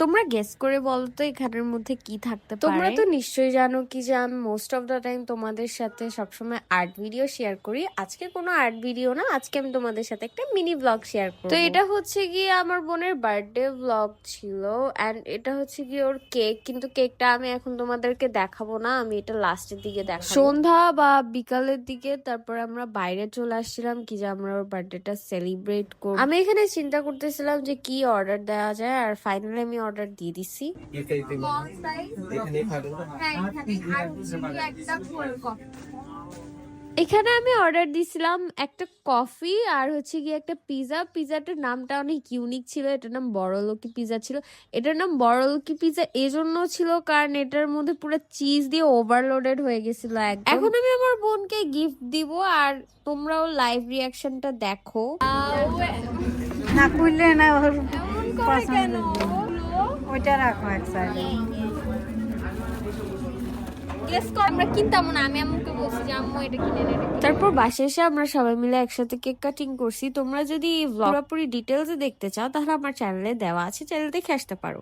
তোমরা গেস করে বলো তো এখানের মধ্যে কি থাকতে পারে। তোমরা তো নিশ্চয়ই জানো কি যে আমি মোস্ট অফ দ্য টাইম তোমাদের সাথে সবসময় আর্ট ভিডিও শেয়ার করি। আজকে কোনো আর্ট ভিডিও না, আজকে আমি তোমাদের সাথে একটা মিনি ব্লগ শেয়ার করব। তো এটা হচ্ছে গিয়ে আমার বোনের বার্থডে ব্লগ ছিল এন্ড এটা হচ্ছে গিয়ে ওর কেক, কিন্তু কেকটা আমি এখন তোমাদেরকে দেখাবো না, আমি এটা লাস্টের দিকে দেখাবো। সন্ধ্যা বা বিকালের দিকে তারপর আমরা বাইরে চলে আসছিলাম কি যে আমরা ওর বার্থডেটা সেলিব্রেট করব। আমি এখানে চিন্তা করতেছিলাম যে কি অর্ডার দেওয়া যায়, আর ফাইনালি আমি অর্ডার দিয়ে দিছি। এখানে আমি অর্ডার দিছিলাম একটা কফি আর হচ্ছে গিয়ে একটা পিজা। পিজাটার নামটা অনেক ইউনিক ছিল, এটার নাম বড়লোকি পিজা ছিল। এটার নাম বড়লোকি পিজা এজন্য ছিল কারণ এটার মধ্যে পুরো চিজ দিয়ে ওভারলোডেড হয়ে গেছিল একদম। এখন আমি আমার বোনকে গিফট দিব আর তোমরাও লাইভ রিয়াকশনটা দেখো। না খুললে না ওর পছন্দ, ওইটা রাখো এক সাইডে। আমরা কিনতাম না, আমি আম্মুকে বলছি যে আম্মু এটা কিনে নে। তারপর বাসায় এসে আমরা সবাই মিলে একসাথে কেক কাটিং করছি। তোমরা যদি পুরোপুরি ডিটেলসে দেখতে চাও তাহলে আমার চ্যানেলে দেওয়া আছে, চ্যানেল দেখে আসতে পারো।